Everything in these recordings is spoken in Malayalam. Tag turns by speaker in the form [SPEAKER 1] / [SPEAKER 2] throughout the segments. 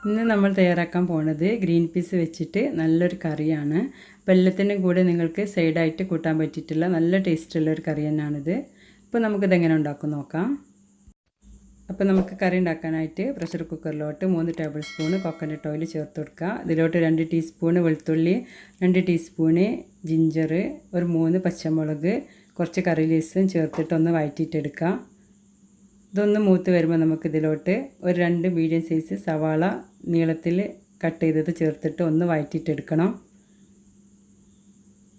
[SPEAKER 1] ഇന്ന് നമ്മൾ തയ്യാറാക്കാൻ പോകുന്നത് ഗ്രീൻ പീസ് വെച്ചിട്ട് നല്ലൊരു കറിയാണ്. അപ്പോൾ എല്ലാത്തിനും കൂടെ നിങ്ങൾക്ക് സൈഡായിട്ട് കൂട്ടാൻ പറ്റിയിട്ടുള്ള നല്ല ടേസ്റ്റുള്ളൊരു കറി തന്നെയാണിത്. അപ്പോൾ നമുക്കിതെങ്ങനെ ഉണ്ടാക്കും നോക്കാം. അപ്പോൾ നമുക്ക് കറി ഉണ്ടാക്കാനായിട്ട് പ്രഷർ കുക്കറിലോട്ട് 3 ടേബിൾ സ്പൂൺ കോക്കനട്ട് ഓയിൽ ചേർത്ത് കൊടുക്കുക. ഇതിലോട്ട് 2 ടീസ്പൂണ് വെളുത്തുള്ളി, 2 ടീസ്പൂണ് ജിഞ്ചർ, ഒരു 3 പച്ചമുളക്, കുറച്ച് കറി ലീവ്സും ചേർത്തിട്ട് ഒന്ന് വഴറ്റിയിട്ടെടുക്കുക. ഇതൊന്ന് മൂത്ത് വരുമ്പോൾ നമുക്കിതിലോട്ട് ഒരു 2 മീഡിയം സൈസ് സവാള നീളത്തിൽ കട്ട് ചെയ്തത് ചേർത്തിട്ട് ഒന്ന് വഴറ്റിയിട്ടെടുക്കണം.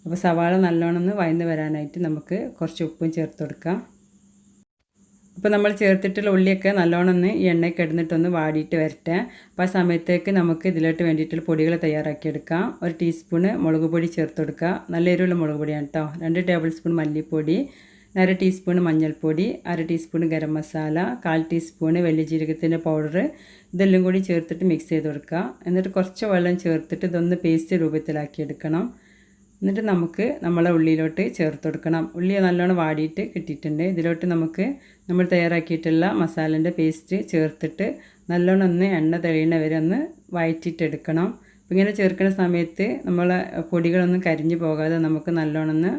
[SPEAKER 1] അപ്പോൾ സവാള നല്ലോണം ഒന്ന് വഴന്ന് വരാനായിട്ട് നമുക്ക് കുറച്ച് ഉപ്പും ചേർത്ത് കൊടുക്കാം. അപ്പോൾ നമ്മൾ ചേർത്തിട്ടുള്ള ഉള്ളിയൊക്കെ നല്ലോണം ഒന്ന് ഈ എണ്ണയ്ക്ക് ഇടുന്നിട്ടൊന്ന് വാടിയിട്ട് വരട്ടെ. അപ്പോൾ ആ സമയത്തേക്ക് നമുക്ക് ഇതിലോട്ട് വേണ്ടിയിട്ടുള്ള പൊടികൾ തയ്യാറാക്കിയെടുക്കാം. ഒരു ടീസ്പൂണ് മുളക് പൊടി ചേർത്ത് കൊടുക്കുക. നല്ല എരിവുള്ള മുളക് പൊടിയാണ് കേട്ടോ. 2 ടേബിൾ സ്പൂൺ മല്ലിപ്പൊടി, 1/2 ടീസ്പൂൺ മഞ്ഞൾപ്പൊടി, 1/2 ടീസ്പൂൺ ഗരം മസാല, 1/4 ടീസ്പൂൺ വലിയ ജീരകത്തിൻ്റെ പൗഡർ, ഇതെല്ലാം കൂടി ചേർത്തിട്ട് മിക്സ് ചെയ്ത് കൊടുക്കുക. എന്നിട്ട് കുറച്ച് വെള്ളം ചേർത്തിട്ട് ഇതൊന്ന് പേസ്റ്റ് രൂപത്തിലാക്കിയെടുക്കണം. എന്നിട്ട് നമുക്ക് നമ്മളെ ഉള്ളിയിലോട്ട് ചേർത്ത് കൊടുക്കണം. ഉള്ളി നല്ലോണം വാടിയിട്ട് കിട്ടിയിട്ടുണ്ട്. ഇതിലോട്ട് നമുക്ക് നമ്മൾ തയ്യാറാക്കിയിട്ടുള്ള മസാലേൻ്റെ പേസ്റ്റ് ചേർത്തിട്ട് നല്ലോണം ഒന്ന് എണ്ണ തെളിയുന്ന വരെ ഒന്ന് വഴറ്റിയിട്ടെടുക്കണം. അപ്പോൾ ഇങ്ങനെ ചേർക്കുന്ന സമയത്ത് നമ്മളെ പൊടികളൊന്നും കരിഞ്ഞു പോകാതെ നമുക്ക് നല്ലോണം ഒന്ന്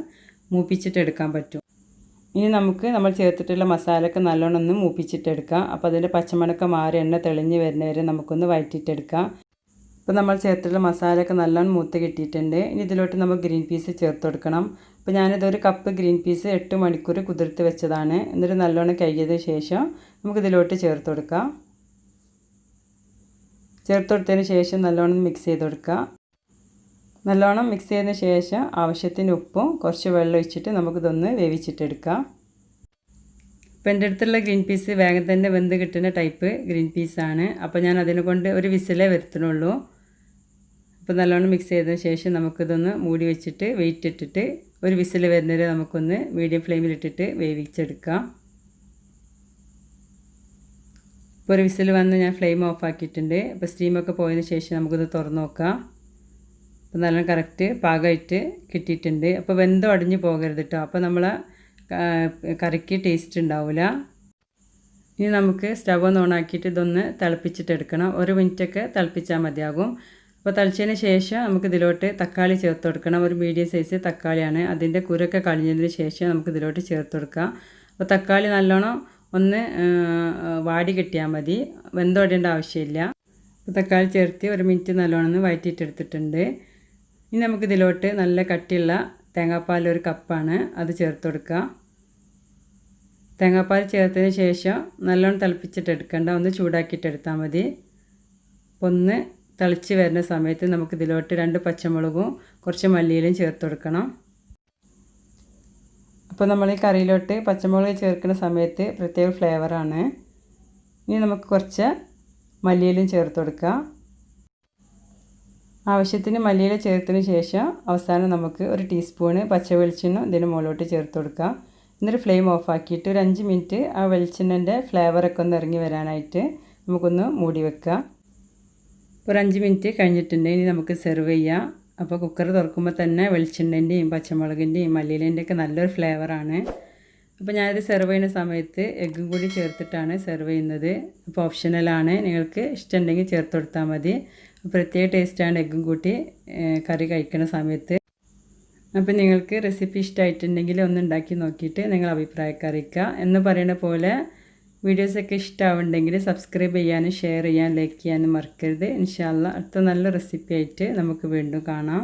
[SPEAKER 1] മൂപ്പിച്ചിട്ടെടുക്കാൻ പറ്റും. ഇനി നമുക്ക് നമ്മൾ ചേർത്തിട്ടുള്ള മസാലയൊക്കെ നല്ലോണം ഒന്ന് മൂപ്പിച്ചിട്ടെടുക്കാം. അപ്പോൾ അതിൻ്റെ പച്ചമണക്കം മാറി എണ്ണ തെളിഞ്ഞ് വരുന്ന വരെ നമുക്കൊന്ന് വഴറ്റിയിട്ടെടുക്കാം. അപ്പോൾ നമ്മൾ ചേർത്തിട്ടുള്ള മസാലയൊക്കെ നല്ലോണം മൂത്ത് കിട്ടിയിട്ടുണ്ട്. ഇനി ഇതിലോട്ട് നമുക്ക് ഗ്രീൻ പീസ് ചേർത്ത് കൊടുക്കണം. അപ്പോൾ ഞാനിതൊരു കപ്പ് ഗ്രീൻ പീസ് 8 മണിക്കൂർ കുതിർത്ത് വെച്ചതാണ്. എന്നിട്ട് നല്ലോണം കഴുകിയതിന് ശേഷം നമുക്കിതിലോട്ട് ചേർത്ത് കൊടുക്കാം. ചേർത്ത് കൊടുത്തതിന് ശേഷം നല്ലോണം മിക്സ് ചെയ്ത് കൊടുക്കുക. നല്ലോണം മിക്സ് ചെയ്തതിന് ശേഷം ആവശ്യത്തിന് ഉപ്പും കുറച്ച് വെള്ളം ഒഴിച്ചിട്ട് നമുക്കിതൊന്ന് വേവിച്ചിട്ടെടുക്കാം. അപ്പോൾ എൻ്റെ അടുത്തുള്ള ഗ്രീൻ പീസ് വേഗം തന്നെ വെന്ത് കിട്ടുന്ന ടൈപ്പ് ഗ്രീൻ പീസാണ്. അപ്പോൾ ഞാൻ അതിനെ കൊണ്ട് ഒരു വിസിലേ വരുത്തുന്നുള്ളൂ. അപ്പോൾ നല്ലോണം മിക്സ് ചെയ്തതിന് ശേഷം നമുക്കിതൊന്ന് മൂടി വെച്ചിട്ട് വെയിറ്റ് ഇട്ടിട്ട് ഒരു വിസിൽ വരുന്നവരെ നമുക്കൊന്ന് മീഡിയം ഫ്ലെയിമിലിട്ടിട്ട് വേവിച്ചെടുക്കാം. ഇപ്പോൾ ഒരു വിസിൽ വന്ന് ഞാൻ ഫ്ലെയിം ഓഫ് ആക്കിയിട്ടുണ്ട്. അപ്പോൾ സ്റ്റീമൊക്കെ പോയതിന് ശേഷം നമുക്കിത് തുറന്ന് നോക്കാം. അപ്പോൾ നല്ല കറക്റ്റ് പാകമായിട്ട് കിട്ടിയിട്ടുണ്ട്. അപ്പോൾ വെന്തോ അടിഞ്ഞ് പോകരുത് കേട്ടോ. അപ്പോൾ നമ്മൾ കറിക്ക് ടേസ്റ്റ് ഉണ്ടാവില്ല. ഇനി നമുക്ക് സ്റ്റവ് ഒന്ന് ഓണാക്കിയിട്ട് ഇതൊന്ന് തിളപ്പിച്ചിട്ടെടുക്കണം. 1 മിനിറ്റൊക്കെ തിളപ്പിച്ചാൽ മതിയാകും. അപ്പോൾ തിളച്ചതിന് ശേഷം നമുക്ക് ഇതിലോട്ട് തക്കാളി ചേർത്ത് കൊടുക്കണം. ഒരു മീഡിയം സൈസ് തക്കാളിയാണ്. അതിൻ്റെ കുരൊക്കെ കളഞ്ഞതിന് ശേഷം നമുക്ക് ഇതിലോട്ട് ചേർത്ത് കൊടുക്കാം. അപ്പോൾ തക്കാളി നല്ലോണം ഒന്ന് വാടി കിട്ടിയാൽ മതി, വെന്തോടേണ്ട ആവശ്യമില്ല. അപ്പോൾ തക്കാളി ചേർത്ത് 1 മിനിറ്റ് നല്ലോണം ഒന്ന് വഴറ്റിയിട്ടെടുത്തിട്ടുണ്ട്. ഇനി നമുക്കിതിലോട്ട് നല്ല കട്ടിയുള്ള തേങ്ങാപ്പാൽ 1 കപ്പാണ്, അത് ചേർത്ത് കൊടുക്കുക. തേങ്ങാപ്പാൽ ചേർത്തതിന് ശേഷം നല്ലോണം തിളപ്പിച്ചിട്ടെടുക്കേണ്ട, ഒന്ന് ചൂടാക്കിയിട്ടെടുത്താൽ മതി. ഒന്ന് തിളച്ച് വരുന്ന സമയത്ത് നമുക്കിതിലോട്ട് 2 പച്ചമുളകും കുറച്ച് മല്ലിയിലും ചേർത്ത് കൊടുക്കണം. അപ്പോൾ നമ്മൾ ഈ കറിയിലോട്ട് പച്ചമുളക് ചേർക്കുന്ന സമയത്ത് പ്രത്യേക ഫ്ലേവറാണ്. ഇനി നമുക്ക് കുറച്ച് മല്ലിയിലും ചേർത്ത് കൊടുക്കുക. ആവശ്യത്തിന് മല്ലിയില ചേർത്തതിന് ശേഷം അവസാനം നമുക്ക് 1 ടീസ്പൂണ് പച്ച വെളിച്ചെണ്ണ ഇതിന് മുകളിലോട്ട് ചേർത്ത് കൊടുക്കുക. എന്നിട്ട് ഫ്ലെയിം ഓഫ് ആക്കിയിട്ട് ഒരു 5 മിനിറ്റ് ആ വെളിച്ചെണ്ണൻ്റെ ഫ്ലേവറൊക്കെ ഒന്ന് ഇറങ്ങി വരാനായിട്ട് നമുക്കൊന്ന് മൂടി വെക്കുക. ഒരു 5 മിനിറ്റ് കഴിഞ്ഞിട്ടുണ്ട്. ഇനി നമുക്ക് സെർവ് ചെയ്യാം. അപ്പോൾ കുക്കർ തുറക്കുമ്പോൾ തന്നെ വെളിച്ചെണ്ണൻ്റെയും പച്ചമുളകിൻ്റെയും മല്ലിയിലേൻ്റെയൊക്കെ നല്ലൊരു ഫ്ലേവറാണ്. അപ്പോൾ ഞാനിത് സെർവ് ചെയ്യുന്ന സമയത്ത് എഗ്ഗും കൂടി ചേർത്തിട്ടാണ് സെർവ് ചെയ്യുന്നത്. അപ്പോൾ ഓപ്ഷണലാണ്, നിങ്ങൾക്ക് ഇഷ്ടമുണ്ടെങ്കിൽ ചേർത്ത് കൊടുത്താൽ മതി. പ്രത്യേക ടേസ്റ്റാണ് എഗ്ഗും കൂട്ടി കറി കഴിക്കുന്ന സമയത്ത്. അപ്പോൾ നിങ്ങൾക്ക് റെസിപ്പി ഇഷ്ടമായിട്ടുണ്ടെങ്കിൽ ഒന്ന് ഉണ്ടാക്കി നോക്കിയിട്ട് നിങ്ങൾ അഭിപ്രായമൊക്കെ അറിയിക്കുക. എന്ന് പറയുന്ന പോലെ വീഡിയോസൊക്കെ ഇഷ്ടമാവുണ്ടെങ്കിൽ സബ്സ്ക്രൈബ് ചെയ്യാനും ഷെയർ ചെയ്യാനും ലൈക്ക് ചെയ്യാനും മറക്കരുത്. ഇൻഷാ അല്ലാഹ് അടുത്ത നല്ല റെസിപ്പി ആയിട്ട് നമുക്ക് വീണ്ടും കാണാം.